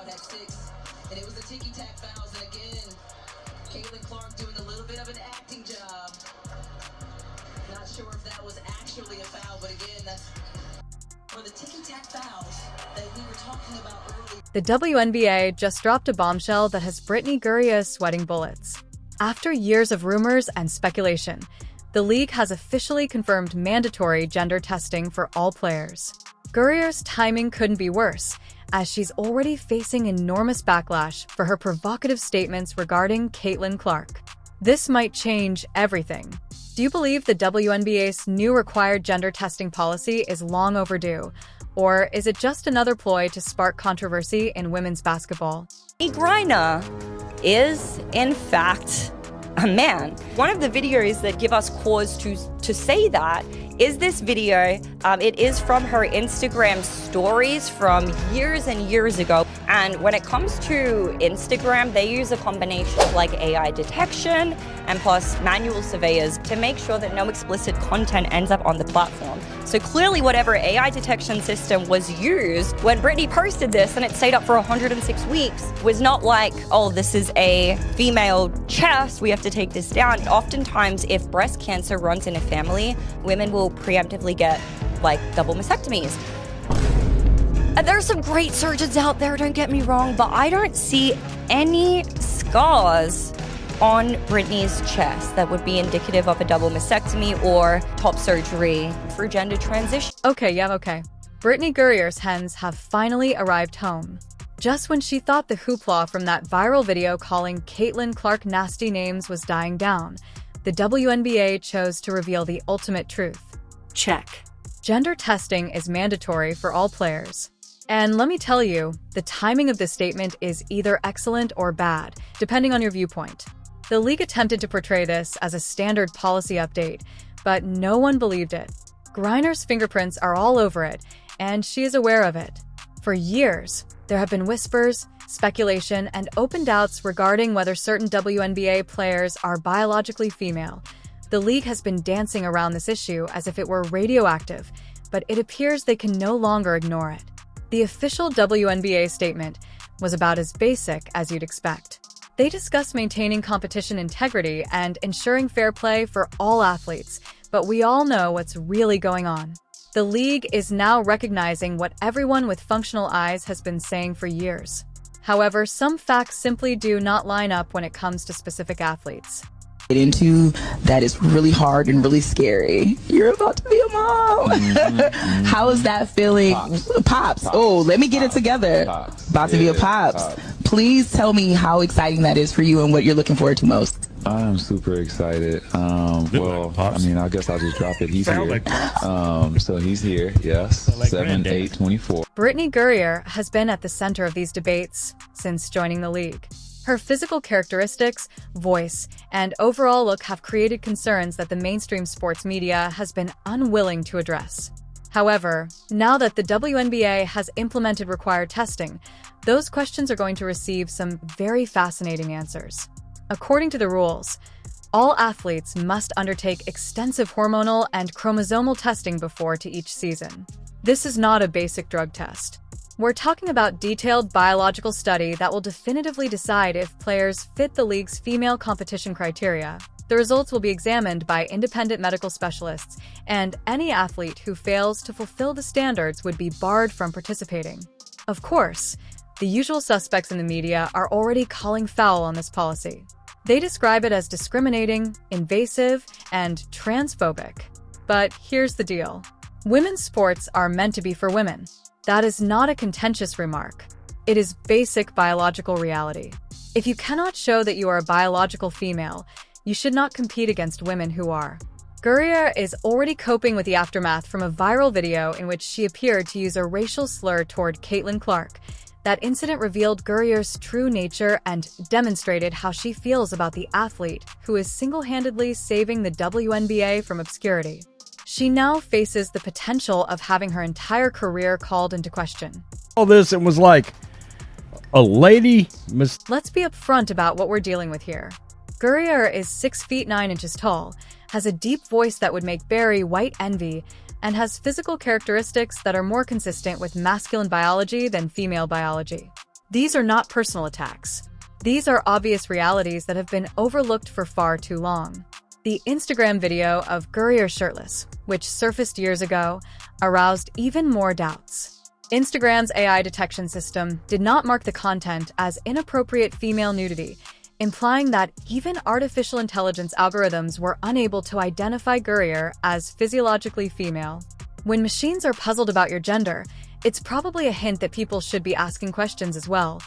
That six, and it was a ticky-tack fouls, and again, Caitlin Clark doing a little bit of an acting job. Not sure if that was actually a foul, but again, that's for the ticky-tack fouls that we were talking about earlier. The WNBA just dropped a bombshell that has Brittney Griner sweating bullets. After years of rumors and speculation, the league has officially confirmed mandatory gender testing for all players. Griner's timing couldn't be worse, as she's already facing enormous backlash for her provocative statements regarding Caitlin Clark. This might change everything. Do you believe the WNBA's new required gender testing policy is long overdue? Or is it just another ploy to spark controversy in women's basketball? Brittney Griner is, in fact, a man. One of the videos that give us cause to say that is this video. It is from her Instagram stories from years and years ago. And when it comes to Instagram, they use a combination of like AI detection and plus manual surveyors to make sure that no explicit content ends up on the platform. So clearly whatever AI detection system was used when Brittney posted this and it stayed up for 106 weeks was not like, oh, this is a female chest, we have to take this down. Oftentimes, if breast cancer runs in a family, women will preemptively get like double mastectomies. There's some great surgeons out there, don't get me wrong, but I don't see any scars on Brittney's chest that would be indicative of a double mastectomy or top surgery for gender transition. Okay. Brittney Griner's hens have finally arrived home. Just when she thought the hoopla from that viral video calling Caitlin Clark nasty names was dying down, the WNBA chose to reveal the ultimate truth. Check. Gender testing is mandatory for all players. And let me tell you, the timing of this statement is either excellent or bad, depending on your viewpoint. The league attempted to portray this as a standard policy update, but no one believed it. Griner's fingerprints are all over it, and she is aware of it. For years, there have been whispers, speculation, and open doubts regarding whether certain WNBA players are biologically female. The league has been dancing around this issue as if it were radioactive, but it appears they can no longer ignore it. The official WNBA statement was about as basic as you'd expect. They discuss maintaining competition integrity and ensuring fair play for all athletes, but we all know what's really going on. The league is now recognizing what everyone with functional eyes has been saying for years. However, some facts simply do not line up when it comes to specific athletes. Into that is really hard and really scary. You're about to be a mom. How is that feeling? Pops. Oh, let me get it together. About to be a pops. Please tell me how exciting that is for you and what you're looking forward to most. I'm super excited. Well, I mean, I guess I'll just drop it. He's here. So he's here. Yes. 7/8/24. Brittney Griner has been at the center of these debates since joining the league. Her physical characteristics, voice, and overall look have created concerns that the mainstream sports media has been unwilling to address. However, now that the WNBA has implemented required testing, those questions are going to receive some very fascinating answers. According to the rules, all athletes must undertake extensive hormonal and chromosomal testing before to each season. This is not a basic drug test. We're talking about detailed biological study that will definitively decide if players fit the league's female competition criteria. The results will be examined by independent medical specialists, and any athlete who fails to fulfill the standards would be barred from participating. Of course, the usual suspects in the media are already calling foul on this policy. They describe it as discriminating, invasive, and transphobic. But here's the deal. Women's sports are meant to be for women. That is not a contentious remark. It is basic biological reality. If you cannot show that you are a biological female, you should not compete against women who are. Griner is already coping with the aftermath from a viral video in which she appeared to use a racial slur toward Caitlin Clark. That incident revealed Griner's true nature and demonstrated how she feels about the athlete who is single-handedly saving the WNBA from obscurity. She now faces the potential of having her entire career called into question. All this, it was like a lady. Let's be upfront about what we're dealing with here. Griner is 6 feet 9 inches tall, has a deep voice that would make Barry White envy, and has physical characteristics that are more consistent with masculine biology than female biology. These are not personal attacks. These are obvious realities that have been overlooked for far too long. The Instagram video of Griner shirtless, which surfaced years ago, aroused even more doubts. Instagram's AI detection system did not mark the content as inappropriate female nudity, implying that even artificial intelligence algorithms were unable to identify Griner as physiologically female. When machines are puzzled about your gender, it's probably a hint that people should be asking questions as well.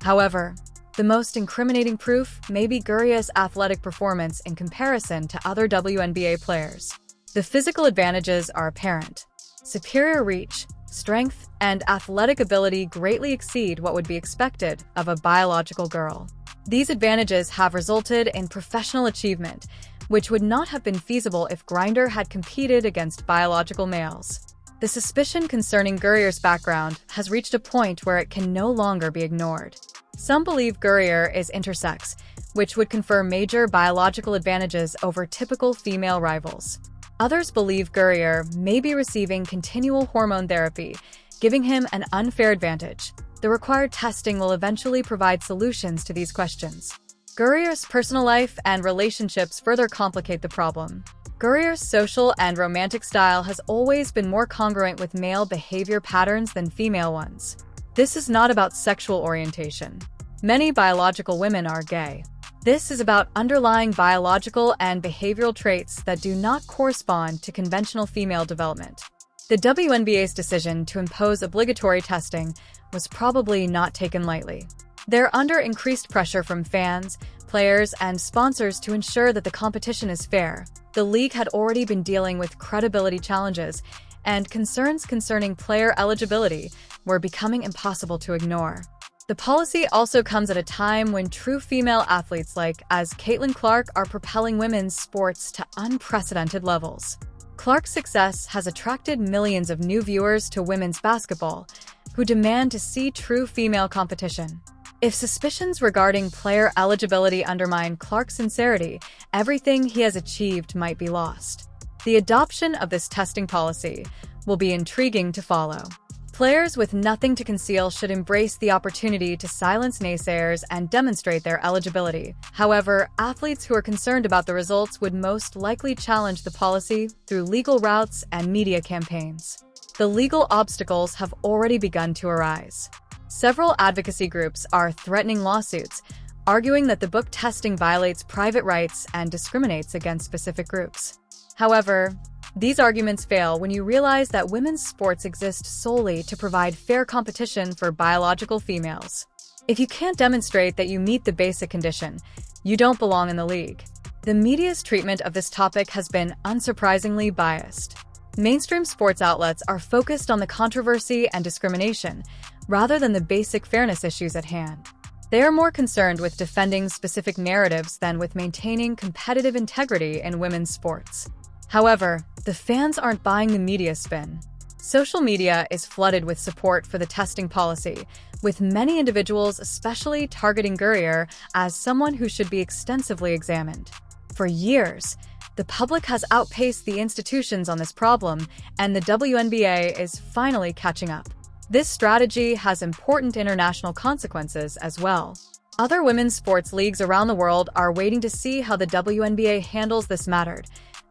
However, the most incriminating proof may be Griner's athletic performance in comparison to other WNBA players. The physical advantages are apparent. Superior reach, strength, and athletic ability greatly exceed what would be expected of a biological girl. These advantages have resulted in professional achievement, which would not have been feasible if Griner had competed against biological males. The suspicion concerning Griner's background has reached a point where it can no longer be ignored. Some believe Griner is intersex, which would confer major biological advantages over typical female rivals. Others believe Griner may be receiving continual hormone therapy, giving him an unfair advantage. The required testing will eventually provide solutions to these questions. Griner's personal life and relationships further complicate the problem. Griner's social and romantic style has always been more congruent with male behavior patterns than female ones. This is not about sexual orientation. Many biological women are gay. This is about underlying biological and behavioral traits that do not correspond to conventional female development. The WNBA's decision to impose obligatory testing was probably not taken lightly. They're under increased pressure from fans, players, and sponsors to ensure that the competition is fair. The league had already been dealing with credibility challenges, and concerns concerning player eligibility were becoming impossible to ignore. The policy also comes at a time when true female athletes like Caitlin Clark are propelling women's sports to unprecedented levels. Clark's success has attracted millions of new viewers to women's basketball, who demand to see true female competition. If suspicions regarding player eligibility undermine Clark's sincerity, everything he has achieved might be lost. The adoption of this testing policy will be intriguing to follow. Players with nothing to conceal should embrace the opportunity to silence naysayers and demonstrate their eligibility. However, athletes who are concerned about the results would most likely challenge the policy through legal routes and media campaigns. The legal obstacles have already begun to arise. Several advocacy groups are threatening lawsuits, arguing that the book testing violates private rights and discriminates against specific groups. However, these arguments fail when you realize that women's sports exist solely to provide fair competition for biological females. If you can't demonstrate that you meet the basic condition, you don't belong in the league. The media's treatment of this topic has been unsurprisingly biased. Mainstream sports outlets are focused on the controversy and discrimination, rather than the basic fairness issues at hand. They are more concerned with defending specific narratives than with maintaining competitive integrity in women's sports. However, the fans aren't buying the media spin. Social media is flooded with support for the testing policy, with many individuals especially targeting Griner as someone who should be extensively examined. For years, the public has outpaced the institutions on this problem, and the WNBA is finally catching up. This strategy has important international consequences as well. Other women's sports leagues around the world are waiting to see how the WNBA handles this matter.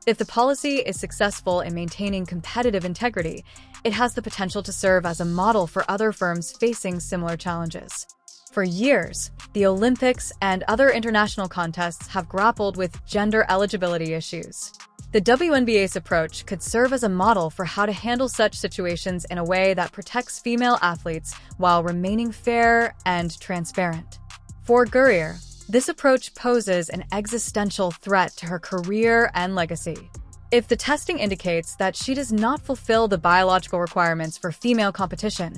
If the policy is successful in maintaining competitive integrity, it has the potential to serve as a model for other firms facing similar challenges. For years, the Olympics and other international contests have grappled with gender eligibility issues. The WNBA's approach could serve as a model for how to handle such situations in a way that protects female athletes while remaining fair and transparent. For Griner, this approach poses an existential threat to her career and legacy. If the testing indicates that she does not fulfill the biological requirements for female competition,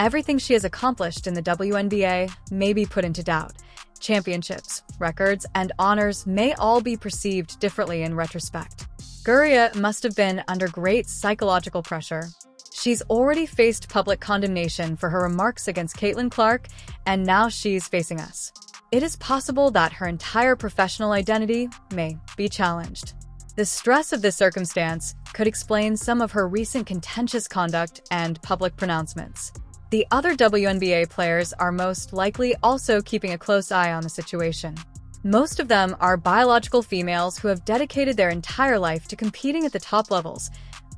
everything she has accomplished in the WNBA may be put into doubt. Championships, records, and honors may all be perceived differently in retrospect. Griner must have been under great psychological pressure. She's already faced public condemnation for her remarks against Caitlin Clark, and now she's facing us. It is possible that her entire professional identity may be challenged. The stress of this circumstance could explain some of her recent contentious conduct and public pronouncements. The other WNBA players are most likely also keeping a close eye on the situation. Most of them are biological females who have dedicated their entire life to competing at the top levels.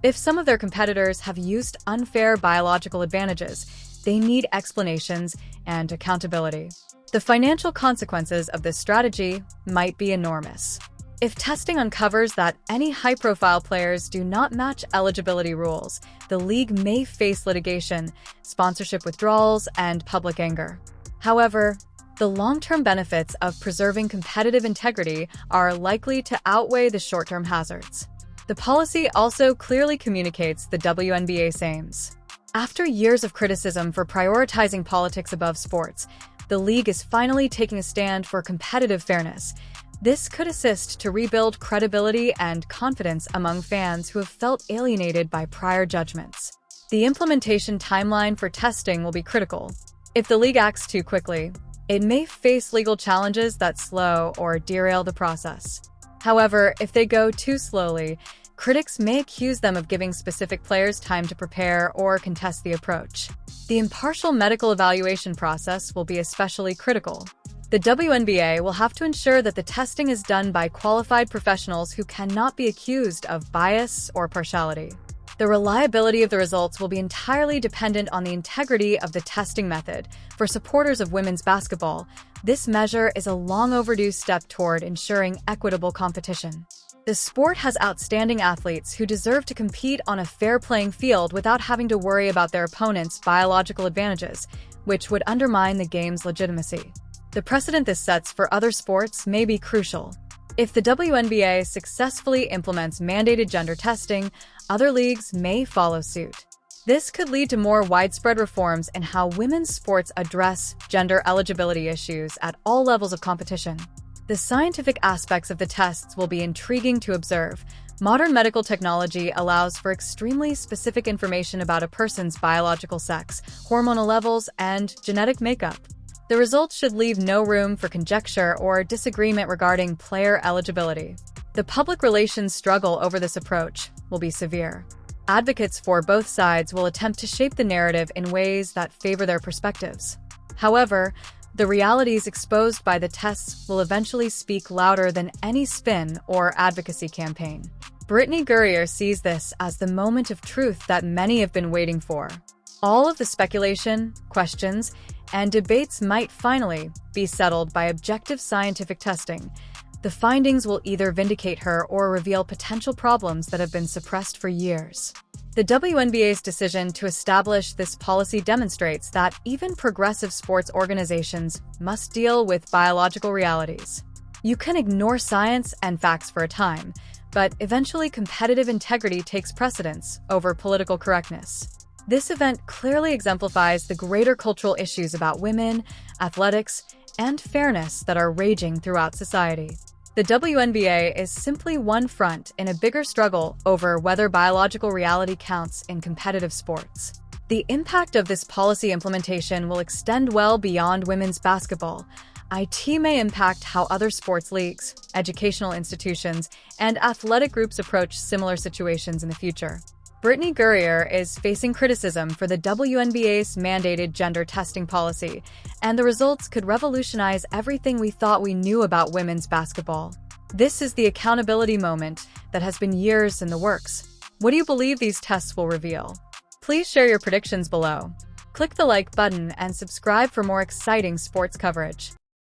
If some of their competitors have used unfair biological advantages, they need explanations and accountability. The financial consequences of this strategy might be enormous. If testing uncovers that any high-profile players do not match eligibility rules, the league may face litigation, sponsorship withdrawals, and public anger. However, the long-term benefits of preserving competitive integrity are likely to outweigh the short-term hazards. The policy also clearly communicates the WNBA's aims. After years of criticism for prioritizing politics above sports, the league is finally taking a stand for competitive fairness. This could assist to rebuild credibility and confidence among fans who have felt alienated by prior judgments. The implementation timeline for testing will be critical. If the league acts too quickly, it may face legal challenges that slow or derail the process. However, if they go too slowly, critics may accuse them of giving specific players time to prepare or contest the approach. The impartial medical evaluation process will be especially critical. The WNBA will have to ensure that the testing is done by qualified professionals who cannot be accused of bias or partiality. The reliability of the results will be entirely dependent on the integrity of the testing method. For supporters of women's basketball, this measure is a long overdue step toward ensuring equitable competition. The sport has outstanding athletes who deserve to compete on a fair playing field without having to worry about their opponents' biological advantages, which would undermine the game's legitimacy. The precedent this sets for other sports may be crucial. If the WNBA successfully implements mandated gender testing, other leagues may follow suit. This could lead to more widespread reforms in how women's sports address gender eligibility issues at all levels of competition. The scientific aspects of the tests will be intriguing to observe. Modern medical technology allows for extremely specific information about a person's biological sex, hormonal levels, and genetic makeup. The results should leave no room for conjecture or disagreement regarding player eligibility. The public relations struggle over this approach will be severe. Advocates for both sides will attempt to shape the narrative in ways that favor their perspectives. However, the realities exposed by the tests will eventually speak louder than any spin or advocacy campaign. Brittney Griner sees this as the moment of truth that many have been waiting for. All of the speculation, questions, and debates might finally be settled by objective scientific testing. The findings will either vindicate her or reveal potential problems that have been suppressed for years. The WNBA's decision to establish this policy demonstrates that even progressive sports organizations must deal with biological realities. You can ignore science and facts for a time, but eventually competitive integrity takes precedence over political correctness. This event clearly exemplifies the greater cultural issues about women, athletics, and fairness that are raging throughout society. The WNBA is simply one front in a bigger struggle over whether biological reality counts in competitive sports. The impact of this policy implementation will extend well beyond women's basketball. IT may impact how other sports leagues, educational institutions, and athletic groups approach similar situations in the future. Brittney Griner is facing criticism for the WNBA's mandated gender testing policy, and the results could revolutionize everything we thought we knew about women's basketball. This is the accountability moment that has been years in the works. What do you believe these tests will reveal? Please share your predictions below. Click the like button and subscribe for more exciting sports coverage.